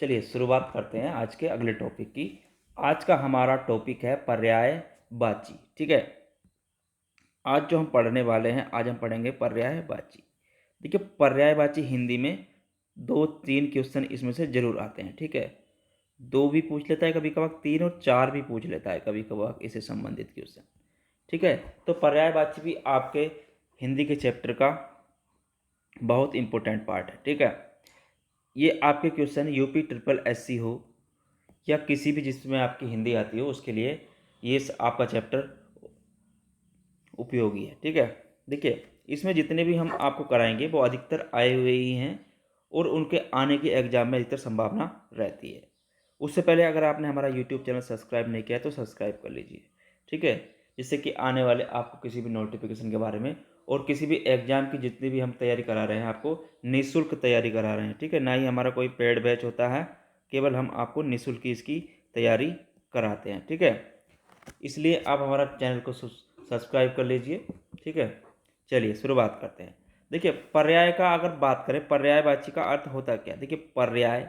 चलिए शुरुआत करते हैं आज के अगले टॉपिक की। आज का हमारा टॉपिक है पर्यायवाची। ठीक है, आज जो हम पढ़ने वाले हैं, आज हम पढ़ेंगे पर्यायवाची। देखिए, पर्यायवाची हिंदी में 2-3 क्वेश्चन इसमें से जरूर आते हैं। ठीक है, 2 भी पूछ लेता है कभी कभार, 3 और 4 भी पूछ लेता है कभी कभार इससे संबंधित क्वेश्चन। ठीक है, तो पर्यायवाची भी आपके हिंदी के चैप्टर का बहुत इंपॉर्टेंट पार्ट है। ठीक है, ये आपके क्वेश्चन यूपी ट्रिपल एससी हो या किसी भी जिसमें आपकी हिंदी आती हो, उसके लिए ये आपका चैप्टर उपयोगी है। ठीक है, देखिए इसमें जितने भी हम आपको कराएंगे वो अधिकतर आए हुए ही हैं और उनके आने के एग्जाम में अधिकतर संभावना रहती है। उससे पहले अगर आपने हमारा यूट्यूब चैनल सब्सक्राइब नहीं किया तो सब्सक्राइब कर लीजिए। ठीक है, जिससे कि आने वाले आपको किसी भी नोटिफिकेशन के बारे में और किसी भी एग्जाम की जितनी भी हम तैयारी करा रहे हैं, आपको निःशुल्क तैयारी करा रहे हैं। ठीक है, ना ही हमारा कोई पेड बैच होता है, केवल हम आपको निःशुल्क इसकी तैयारी कराते हैं। ठीक है, इसलिए आप हमारा चैनल को सब्सक्राइब कर लीजिए। ठीक है, चलिए शुरुआत करते हैं। देखिए, पर्याय का अगर बात करें, पर्यायवाची का अर्थ होता क्या? देखिए, पर्याय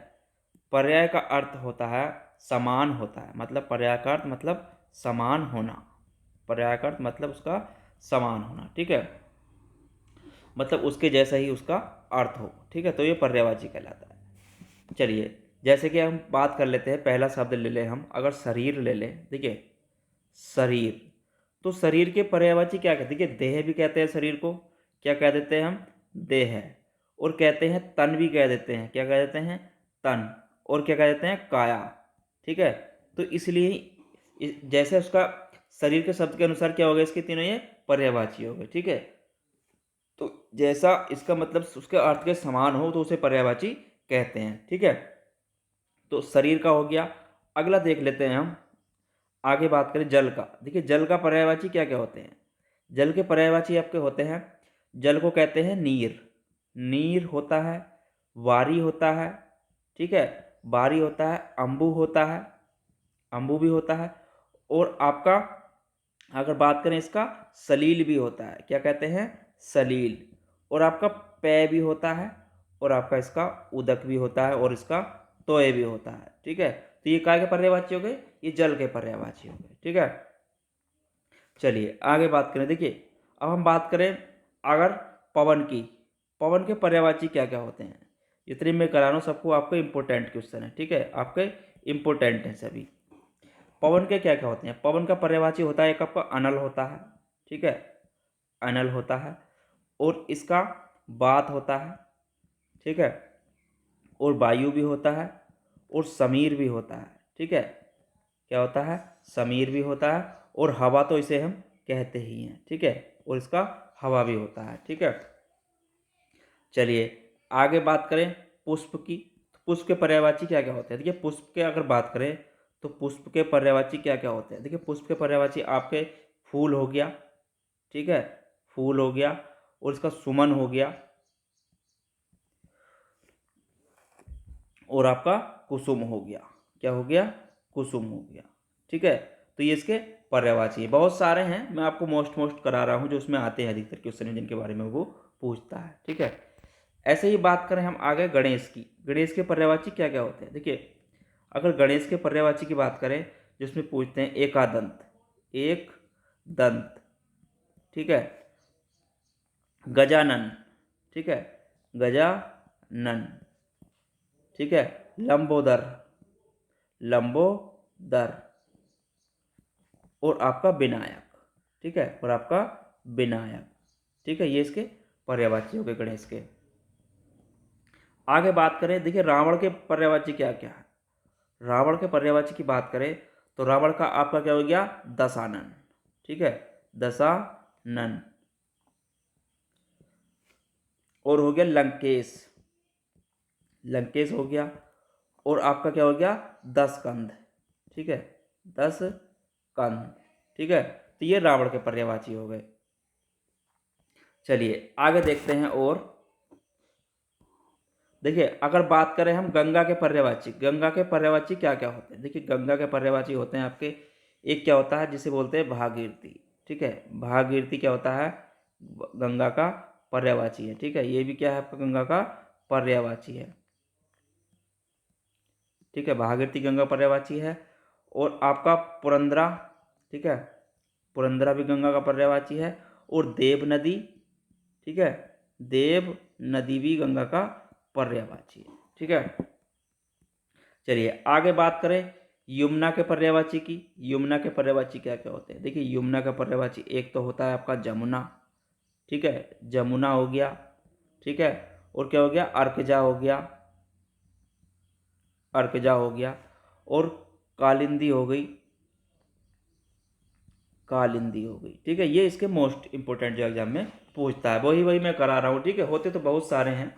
पर्याय का अर्थ होता है समान होता है। मतलब पर्याय का अर्थ मतलब समान होना। पर्याय का अर्थ मतलब उसका समान होना। ठीक है, मतलब उसके जैसा ही उसका अर्थ हो। ठीक है, तो ये पर्यायवाची कहलाता है। चलिए, जैसे कि हम बात कर लेते हैं, पहला शब्द ले लें हम, अगर शरीर ले लें। देखिए, शरीर, तो शरीर के पर्यायवाची क्या कहते हैं? देखिए, देह भी कहते हैं शरीर को, क्या कह देते हैं हम? देह। और कहते हैं तन भी कह देते हैं, क्या कह देते हैं? तन। और क्या कह देते हैं? काया। ठीक है, तो इसलिए जैसे उसका शरीर के शब्द के अनुसार क्या हो गया, इसके तीनों ये पर्यायवाची हो गए। ठीक है, तो जैसा इसका मतलब उसके अर्थ के समान हो तो उसे पर्यायवाची कहते हैं। ठीक है, तो शरीर का हो गया। अगला देख लेते हैं हम, आगे बात करें जल का। देखिए, जल का पर्यायवाची क्या क्या होते हैं? जल के पर्यायवाची आपके होते हैं, जल को कहते हैं नीर। नीर होता है, वारी होता है। ठीक है, वारी होता है, अम्बु होता है, अम्बु भी होता है। और आपका अगर बात करें इसका, सलील भी होता है। क्या कहते हैं? सलील। और आपका पेय भी होता है, और आपका इसका उदक भी होता है, और इसका तोय भी होता है। ठीक है, तो ये काय के पर्यायवाची हो गए? ये जल के पर्यायवाची हो गए। ठीक है, चलिए आगे बात करें। देखिए, अब हम बात करें अगर पवन की, पवन के पर्यायवाची क्या क्या होते हैं? जितने मैं करा रहा हूँ सबको आपको इंपॉर्टेंट क्वेश्चन है। ठीक है, आपके इंपॉर्टेंट हैं सभी। पवन के क्या क्या होते हैं? पवन का पर्यायवाची होता है, एक आपका अनल होता है। ठीक है, अनल होता है। और इसका बात होता है। ठीक है, और वायु भी होता है, और समीर भी होता है। ठीक है, क्या होता है? समीर भी होता है। और हवा तो इसे हम कहते ही हैं। ठीक है, और इसका हवा भी होता है। ठीक है, चलिए आगे बात करें पुष्प की। तो पुष्प के पर्यायवाची क्या क्या होते हैं? देखिए, पुष्प के अगर बात करें तो पुष्प के पर्यायवाची क्या क्या होते हैं? देखिए, पुष्प के पर्यायवाची आपके फूल हो गया। ठीक है, फूल हो गया, और इसका सुमन हो गया, और आपका कुसुम हो गया। क्या हो गया? कुसुम हो गया। ठीक है, तो ये इसके पर्यायवाची है। बहुत सारे हैं, मैं आपको मोस्ट मोस्ट करा रहा हूँ जो उसमें आते हैं अधिकतर क्वेश्चन जिनके बारे में वो पूछता है। ठीक है, ऐसे ही बात करें हम आगे गणेश की। गणेश के पर्यायवाची क्या क्या होते हैं? देखिए, अगर गणेश के पर्यायवाची की बात करें, जिसमें पूछते हैं एकादंत, एक दंत। ठीक है, गजानन। ठीक है, गजानन। ठीक है, लंबोदर, लंबोदर। और आपका विनायक। ठीक है, और आपका विनायक। ठीक है, ये इसके पर्यायवाची हो गए गणेश के। आगे बात करें, देखिए रावण के पर्यायवाची क्या क्या है। रावण के पर्यायवाची की बात करें तो रावण का आपका क्या हो गया? दशानन। ठीक है, दशानन। और हो गया लंकेश, लंकेश हो गया। और आपका क्या हो गया? 10 कंध। ठीक है, 10 कंध। ठीक है, तो ये रावण के पर्यायवाची हो गए। चलिए आगे देखते हैं। और देखिए, अगर बात करें हम गंगा के पर्यायवाची, गंगा के पर्यायवाची क्या क्या होते हैं? देखिए, गंगा के पर्यायवाची होते हैं आपके, एक क्या होता है जिसे बोलते हैं भागीरथी। ठीक है, भागीरथी क्या होता है? गंगा का पर्यायवाची है। ठीक है, ये भी क्या है आपका? गंगा का पर्यायवाची है। ठीक है, भागीरथी गंगा पर्यायवाची है। और आपका पुरंदरा, ठीक है, पुरंदरा भी गंगा का पर्यायवाची है। और देव नदी, ठीक है, देव नदी भी गंगा का पर्यायवाची है। ठीक है, चलिए आगे बात करें यमुना के पर्यायवाची की। यमुना के पर्यायवाची क्या क्या होते हैं? देखिए, यमुना का पर्यायवाची एक तो होता है आपका जमुना, ठीक है, जमुना हो गया, ठीक है। और क्या हो गया? अर्कजा हो गया, अर्कजा हो गया। और कालिंदी हो गई, कालिंदी हो गई, ठीक है। ये इसके मोस्ट इंपोर्टेंट जो एग्जाम में पूछता है, वही वही मैं करा रहा हूँ, ठीक है। होते तो बहुत सारे हैं,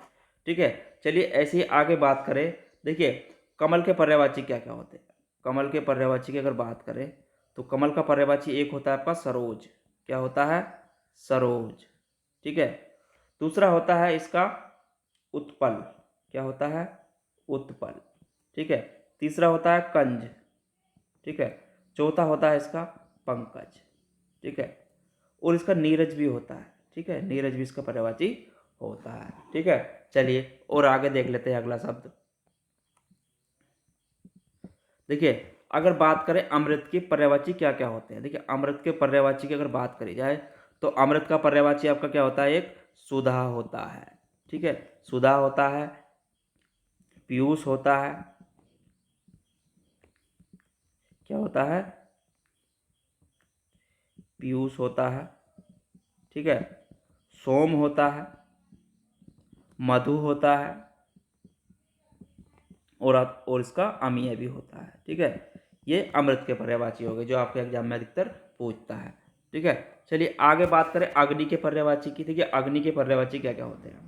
ठीक है। चलिए ऐसे ही आगे बात करें। देखिए, कमल के पर्यायवाची क्या क्या होते हैं? कमल के पर्यायवाची की अगर बात करें तो कमल का पर्यायवाची एक होता है आपका सरोज। क्या होता है? सरोज, ठीक है। दूसरा होता है इसका उत्पल। क्या होता है? उत्पल, ठीक है। तीसरा होता है कंज, ठीक है। चौथा होता है इसका पंकज, ठीक है। और इसका नीरज भी होता है, ठीक है, नीरज भी इसका पर्यायवाची होता है, ठीक है। चलिए और आगे देख लेते हैं अगला शब्द। देखिए, अगर बात करें अमृत के पर्यायवाची क्या क्या होते हैं। देखिए, अमृत के पर्यायवाची की अगर बात करी जाए तो अमृत का पर्यायवाची आपका क्या होता है? एक सुधा होता है, ठीक है, सुधा होता है। पीयूष होता है, क्या होता है? पीयूष होता है, ठीक है। सोम होता है, मधु होता है। और इसका अमीय भी होता है, ठीक है। ये अमृत के पर्यायवाची हो गए जो आपके एग्जाम में अधिकतर पूछता है, ठीक है। चलिए आगे बात करें अग्नि के पर्यायवाची की। देखिए, अग्नि के पर्यायवाची क्या क्या होते हैं?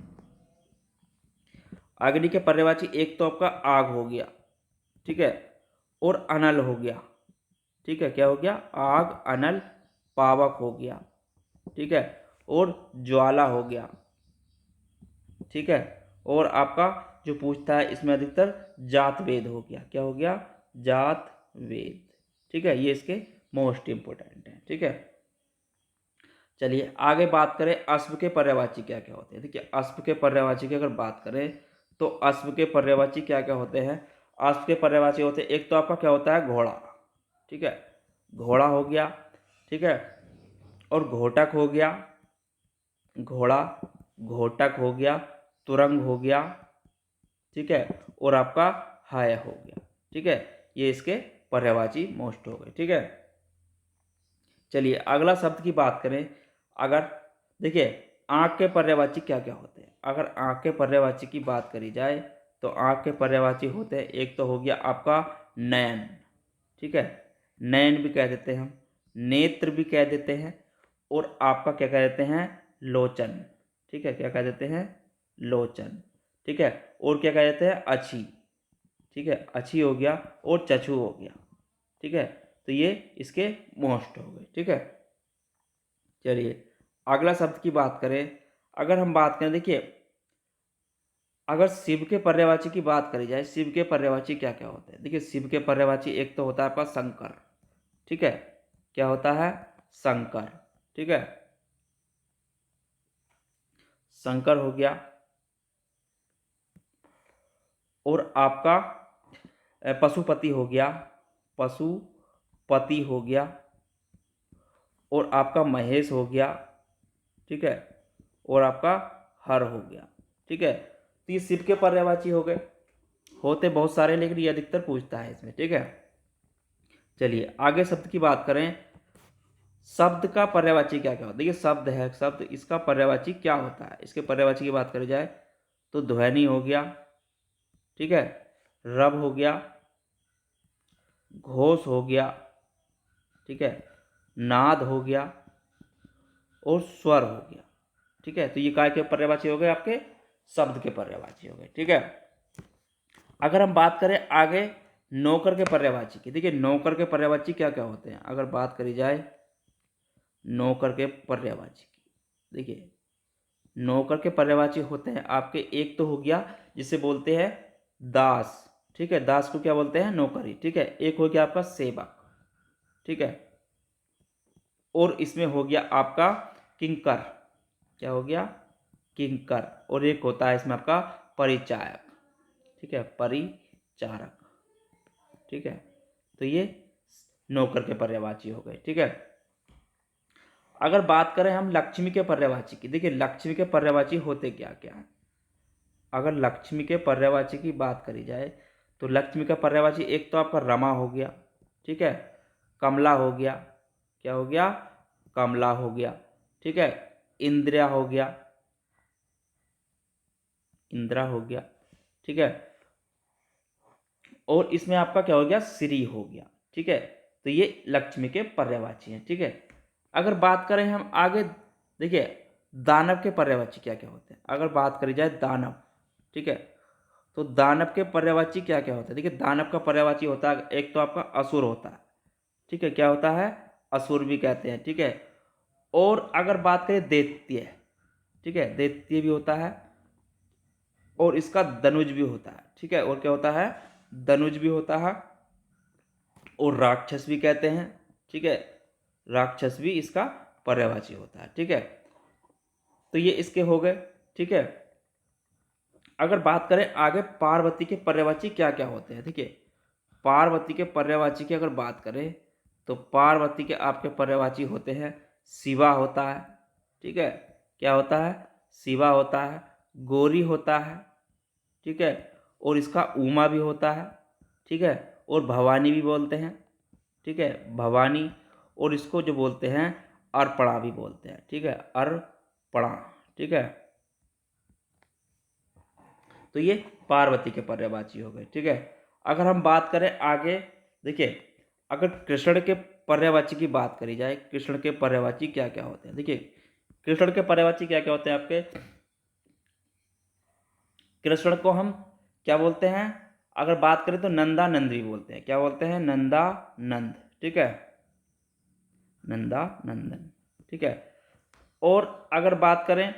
अग्नि के पर्यायवाची एक तो आपका आग हो गया, ठीक है, और अनल हो गया, ठीक है। क्या हो गया? आग, अनल, पावक हो गया, ठीक है, और ज्वाला हो गया, ठीक है। और आपका जो पूछता है इसमें अधिकतर जात वेद हो गया। क्या हो गया? जात वेद, ठीक है। ये इसके मोस्ट इंपोर्टेंट है, ठीक है। चलिए आगे बात करें अश्व के पर्यायवाची क्या क्या होते हैं। देखिए, अश्व के पर्यायवाची की अगर बात करें तो अश्व के पर्यायवाची क्या क्या होते हैं? अश्व के पर्यायवाची होते हैं एक तो आपका क्या होता है? घोड़ा, ठीक है, घोड़ा हो गया, ठीक है। और घोटक हो गया, घोड़ा, घोटक हो गया, तुरंग हो गया, ठीक है। और आपका हाय हो गया, ठीक है। ये इसके पर्यायवाची मोस्ट हो गए, ठीक है। चलिए अगला शब्द की बात करें। अगर देखिए, आँख के पर्यायवाची क्या क्या होते हैं? अगर आँख के पर्यायवाची की बात करी जाए तो आँख के पर्यायवाची होते हैं एक तो हो गया आपका नयन, ठीक है, नयन भी कह देते हैं हम, नेत्र भी कह देते हैं। और आपका क्या कह देते हैं? लोचन, ठीक है, क्या कह देते हैं? लोचन, ठीक है। और क्या कह देते हैं? अच्छी, ठीक है, अच्छी हो गया। और चक्षु हो गया, ठीक है। तो ये इसके मोस्ट हो गए, ठीक है। चलिए अगला शब्द की बात करें। अगर हम बात करें, देखिए, अगर शिव के पर्यायवाची की बात करी जाए, शिव के पर्यायवाची क्या क्या होते हैं? देखिए, शिव के पर्यायवाची एक तो होता है आपका शंकर, ठीक है। क्या होता है? शंकर, ठीक है, शंकर हो गया। और आपका पशुपति हो गया, पशुपति हो गया। और आपका महेश हो गया, ठीक है। और आपका हर हो गया, ठीक है। तो ये शिव के पर्यायवाची हो गए। होते बहुत सारे लेकिन ये अधिकतर पूछता है इसमें, ठीक है। चलिए आगे शब्द की बात करें। शब्द का पर्यायवाची क्या क्या होता है? देखिए, शब्द है, शब्द, इसका पर्यायवाची क्या होता है? इसके पर्यायवाची की बात करी जाए तो ध्वनि हो गया, ठीक है, रव हो गया, घोष हो गया, ठीक है, नाद हो गया। और स्वर हो गया, ठीक है। तो ये काय के पर्यायवाची हो गए? आपके शब्द के पर्यायवाची हो गए, ठीक है। अगर हम बात करें आगे नौकर के पर्यायवाची की। देखिए, नौकर के पर्यायवाची क्या क्या होते हैं? अगर बात करी जाए नौकर के पर्यायवाची की, देखिए, नौकर के पर्यायवाची होते हैं आपके एक तो हो गया जिसे बोलते हैं दास, ठीक है, दास को क्या बोलते हैं? नौकरी, ठीक है। एक हो गया आपका सेवक, ठीक है। और इसमें हो गया आपका किंकर, क्या हो गया? किंकर। और एक होता है इसमें आपका परिचायक, ठीक है, परिचारक, ठीक है। तो ये नौकर के पर्यायवाची हो गए, ठीक है। अगर बात करें हम लक्ष्मी के पर्यायवाची की, देखिए लक्ष्मी के पर्यायवाची होते क्या क्या हैं। अगर लक्ष्मी के पर्यायवाची की बात करी जाए तो लक्ष्मी का पर्यायवाची एक तो आपका रमा हो गया, ठीक है, कमला हो गया, क्या हो गया, कमला हो गया, ठीक है, इंद्रिया हो गया, इंद्रा हो गया, ठीक है, और इसमें आपका क्या हो गया, श्री हो गया, ठीक है। तो ये लक्ष्मी के पर्यायवाची हैं, ठीक है। अगर बात करें हम आगे, देखिए दानव के पर्यायवाची क्या क्या होते हैं। अगर बात करी जाए दानव, ठीक है, तो दानव के पर्यायवाची क्या क्या होता है। देखिए दानव का पर्यायवाची होता है एक तो आपका असुर होता है, ठीक है, क्या होता है, असुर भी कहते हैं, ठीक है। और अगर बात करें दैत्य, ठीक है, दैत्य भी होता है, और इसका धनुज भी होता है, ठीक है, और क्या होता है, धनुज भी होता है, और राक्षस भी कहते हैं, ठीक है, राक्षस भी इसका पर्यायवाची होता है, ठीक है। तो ये इसके हो गए, ठीक है। अगर बात करें आगे पार्वती के पर्यायवाची क्या क्या होते हैं, देखिए पार्वती के पर्यायवाची की अगर बात करें तो पार्वती के आपके पर्यायवाची होते हैं शिवा होता है, ठीक है, क्या होता है, शिवा होता है, गौरी होता है, ठीक है, और इसका उमा भी होता है, ठीक है, और भवानी भी बोलते हैं, ठीक है, भवानी, और इसको जो बोलते हैं अर्पणा भी बोलते हैं, ठीक है, अर्पणा, ठीक है। तो ये पार्वती के पर्यायवाची हो गए, ठीक है। अगर हम बात करें आगे, देखिए अगर कृष्ण के पर्यायवाची की बात करी जाए, कृष्ण के पर्यायवाची क्या क्या होते हैं, देखिए कृष्ण के पर्यायवाची क्या क्या होते हैं आपके। कृष्ण को हम क्या बोलते हैं, अगर बात करें तो नंदा नंद भी बोलते हैं, क्या बोलते हैं, नंदा नंद, ठीक है, नंदा नंदन, ठीक है। और अगर बात करें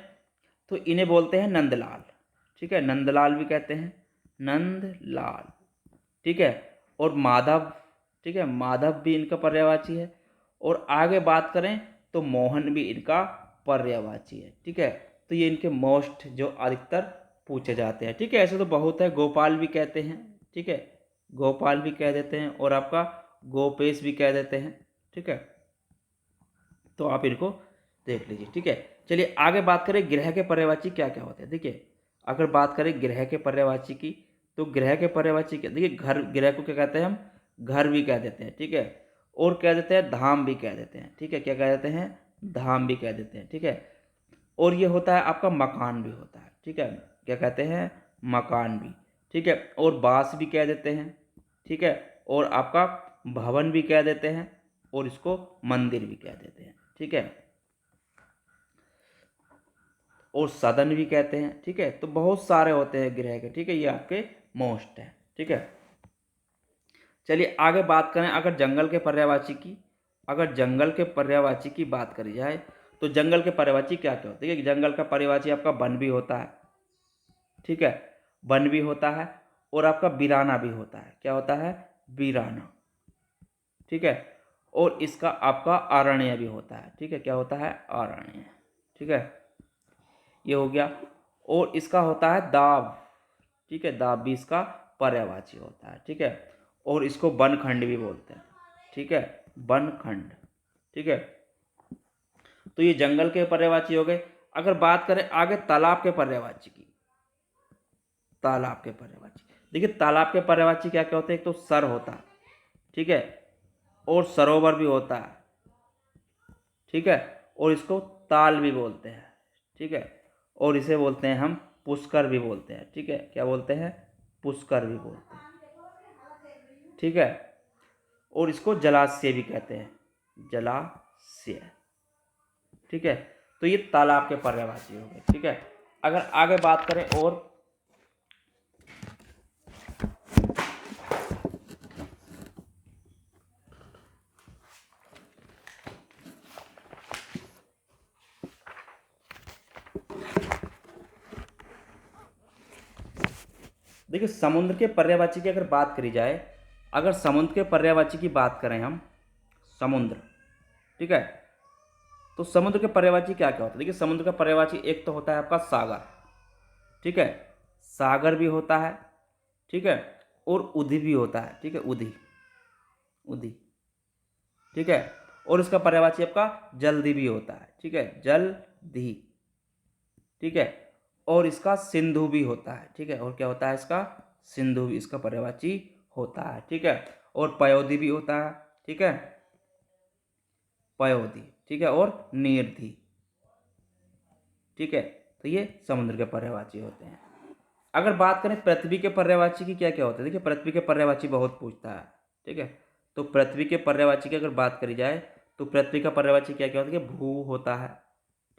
तो इन्हें बोलते हैं नंदलाल, ठीक है, नंदलाल भी कहते हैं, नंदलाल, ठीक है। और माधव, ठीक है, माधव भी इनका पर्यायवाची है। और आगे बात करें तो मोहन भी इनका पर्यायवाची है, ठीक है। तो ये इनके मोस्ट जो अधिकतर पूछे जाते हैं, ठीक है। ऐसे तो बहुत है, गोपाल भी कहते हैं, ठीक है, गोपाल भी कह देते हैं, और आपका गोपेश भी कह देते हैं, ठीक है। तो आप इनको देख लीजिए, ठीक है। चलिए आगे बात करें गृह के पर्यायवाची क्या क्या होते हैं। देखिए अगर बात करें गृह के पर्यायवाची की तो गृह के पर्यायवाची क्या, देखिए घर, गृह को क्या कहते हैं हम, घर भी कह देते हैं, ठीक है, और कह देते हैं धाम भी कह देते हैं, ठीक है, क्या कह देते हैं, धाम भी कह देते हैं, ठीक है। और ये होता है आपका मकान भी होता है, ठीक है, क्या कहते हैं, मकान भी, ठीक है, और बास भी कह देते हैं, ठीक है, और आपका भवन भी कह देते हैं, और इसको मंदिर भी कह देते हैं, ठीक है, और सदन भी कहते हैं, ठीक है। तो बहुत सारे होते हैं गृह के, ठीक है, ये आपके मोस्ट है, ठीक है। चलिए आगे बात करें अगर जंगल के पर्यायवाची की, अगर जंगल के पर्यायवाची की बात करी जाए तो जंगल के पर्यायवाची क्या क्या होते हैं। जंगल का पर्यायवाची आपका वन भी होता है, ठीक है, वन भी होता है, और आपका वीराना भी होता है, क्या होता है, वीराना, ठीक है, और इसका आपका अरण्य भी होता है, ठीक है, क्या होता है, अरण्य, ठीक है, ये हो गया। और इसका होता है दाब, ठीक है, दाब भी इसका पर्यायवाची होता है, ठीक है, और इसको वनखंड भी बोलते हैं, ठीक है, वनखंड, ठीक है। तो ये जंगल के पर्यायवाची हो गए। अगर बात करें आगे तालाब के पर्यायवाची की, तालाब के पर्यायवाची, देखिए तालाब के पर्यायवाची क्या क्या होते हैं, एक तो सर होता है, ठीक है, और सरोवर भी होता है, ठीक है, और इसको ताल भी बोलते हैं, ठीक है, और इसे बोलते हैं हम पुष्कर भी बोलते हैं, ठीक है, क्या बोलते हैं, पुष्कर भी बोलते हैं, ठीक है, और इसको जलाशय भी कहते हैं, जलाशय, ठीक है। तो ये तालाब के पर्यायवाची हो गए, ठीक है। अगर आगे बात करें और देखिए समुद्र के पर्यायवाची की अगर बात करी जाए, अगर समुद्र के पर्यायवाची की बात करें हम, समुद्र, ठीक है, तो समुद्र के पर्यायवाची क्या क्या होता है। देखिए समुद्र का पर्यायवाची एक तो होता है आपका सागर, ठीक है, सागर भी होता है, ठीक है, और उधि भी होता है, ठीक है, उधि, उधि, ठीक है। और इसका पर्यायवाची आपका जल्दी भी होता है, ठीक है, जल्दी, ठीक है। और इसका सिंधु भी होता है, ठीक है। और क्या होता है इसका? सिंधु भी इसका पर्यायवाची होता है, ठीक है। और पयोधी भी होता है, ठीक है, पयोधी, ठीक है। और नीरधी, ठीक है। तो ये समुद्र के पर्यायवाची होते हैं। अगर बात करें पृथ्वी के पर्यायवाची की क्या क्या होता है, देखिए पृथ्वी के पर्यायवाची बहुत पूछता है, ठीक है। तो पृथ्वी के पर्यायवाची की अगर बात करी जाए तो पृथ्वी का पर्यायवाची क्या क्या होता है? भू होता है,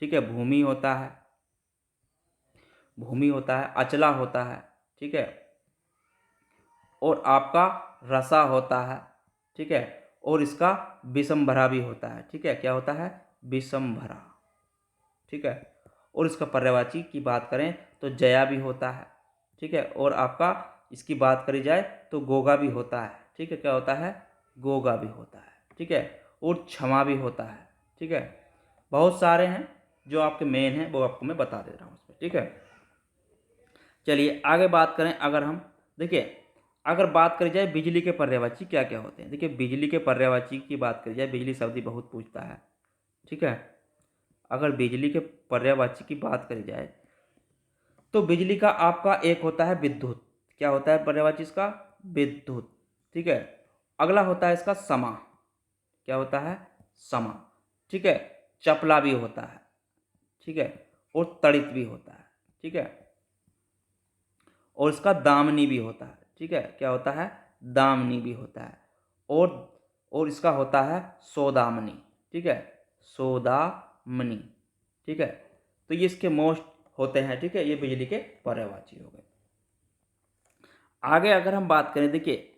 ठीक है, भूमि होता है, भूमि होता है, अचला होता है, ठीक है। और आपका रसा होता है, ठीक है। और इसका विषमभरा भी होता है, ठीक है। क्या होता है? विषमभरा, ठीक है। और इसका पर्यायवाची की बात करें तो जया भी होता है, ठीक है। और आपका इसकी बात करी जाए तो गोगा भी होता है, ठीक है। क्या होता है? गोगा भी होता है, ठीक है। और क्षमा भी होता है, ठीक है। बहुत सारे हैं जो आपके मेन हैं, वो आपको मैं बता दे रहा हूँ उसमें, ठीक है। चलिए आगे बात करें। अगर हम देखिए, अगर बात करी जाए बिजली के पर्यायवाची क्या क्या होते हैं, देखिए बिजली के पर्यायवाची की बात करी जाए, बिजली शब्द ही बहुत पूछता है, ठीक है। अगर बिजली के पर्यायवाची की बात करी जाए तो बिजली का आपका एक होता है विद्युत, क्या होता है पर्यायवाची इसका? विद्युत, ठीक है। अगला होता है इसका समा, क्या होता है? समा, ठीक है। चपला भी होता है, ठीक है। और तड़ित भी होता है, ठीक है। और इसका दामनी भी होता है, ठीक है। क्या होता है? दामनी भी होता है। और इसका होता है सोदामनी, ठीक है, सोदामनी, ठीक है। तो ये इसके मोस्ट होते हैं, ठीक है। ये बिजली के पर्यायवाची हो गए। आगे अगर हम बात करें, देखिए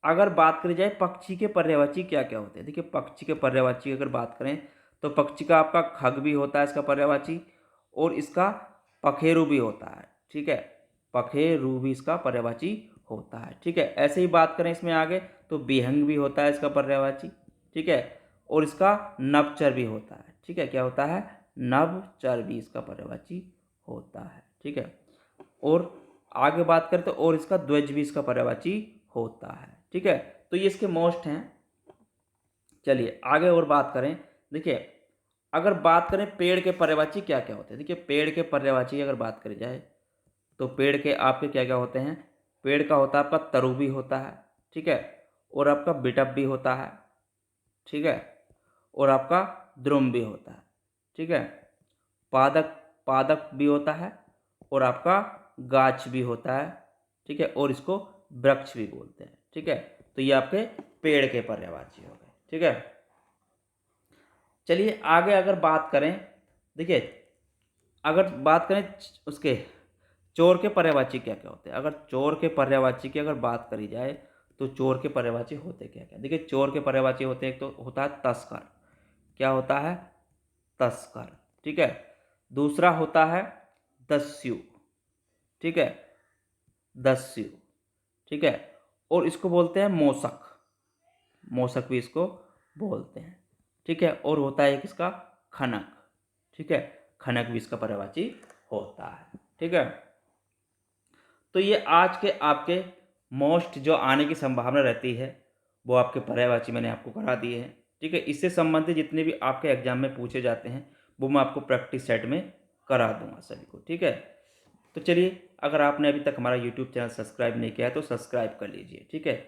अगर बात करी जाए पक्षी के पर्यायवाची क्या क्या होते हैं, देखिए पक्षी के पर्यायवाची अगर बात करें तो पक्षी का आपका खग भी होता है इसका पर्यायवाची, और इसका पखेरु भी होता है, ठीक है। पखेरु भी इसका पर्यायवाची होता है, ठीक है। ऐसे ही बात करें इसमें आगे तो बिहंग भी होता है इसका पर्यायवाची, ठीक है। और इसका नभचर भी होता है, ठीक है। क्या होता है? नभचर भी इसका पर्यायवाची होता है, ठीक है। और आगे बात करें तो और इसका ध्वज भी इसका पर्यायवाची होता है, ठीक है। तो ये इसके मोस्ट हैं। चलिए आगे और बात करें। देखिए अगर बात करें पेड़ के पर्यायवाची क्या क्या होते हैं, देखिए पेड़ के पर्यायवाची की अगर बात करी जाए तो पेड़ के आपके क्या क्या होते हैं? पेड़ का होता है आपका तरु भी होता है, ठीक है। और आपका बिटप भी होता है, ठीक है। और आपका द्रुम भी होता है, ठीक है। पादक, पादक भी होता है। और आपका गाछ भी होता है, ठीक है। और इसको वृक्ष भी बोलते हैं, ठीक है। तो ये आपके पेड़ के पर्यायवाची हो गए, ठीक है। चलिए आगे अगर बात करें, देखिए अगर बात करें उसके चोर के पर्यायवाची क्या क्या होते हैं, अगर चोर के पर्यायवाची की अगर बात करी जाए तो चोर के पर्यायवाची होते क्या क्या, देखिए चोर के पर्यायवाची होते हैं, एक तो होता है तस्कर, क्या होता है? तस्कर, ठीक है। दूसरा होता है दस्यु, ठीक है, दस्यु, ठीक है। और इसको बोलते हैं मोसक, मोसक भी इसको बोलते हैं, ठीक है। और होता है एक इसका खनक, ठीक है, खनक भी इसका पर्यायवाची होता है, ठीक है। तो ये आज के आपके मोस्ट जो आने की संभावना रहती है वो आपके पर्यायवाची मैंने आपको करा दिए हैं, ठीक है। इससे संबंधित जितने भी आपके एग्जाम में पूछे जाते हैं वो मैं आपको प्रैक्टिस सेट में करा दूंगा सभी को, ठीक है। तो चलिए अगर आपने अभी तक हमारा यूट्यूब चैनल सब्सक्राइब नहीं किया है तो सब्सक्राइब कर लीजिए, ठीक है।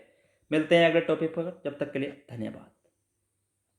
मिलते हैं अगले टॉपिक पर, जब तक के लिए धन्यवाद।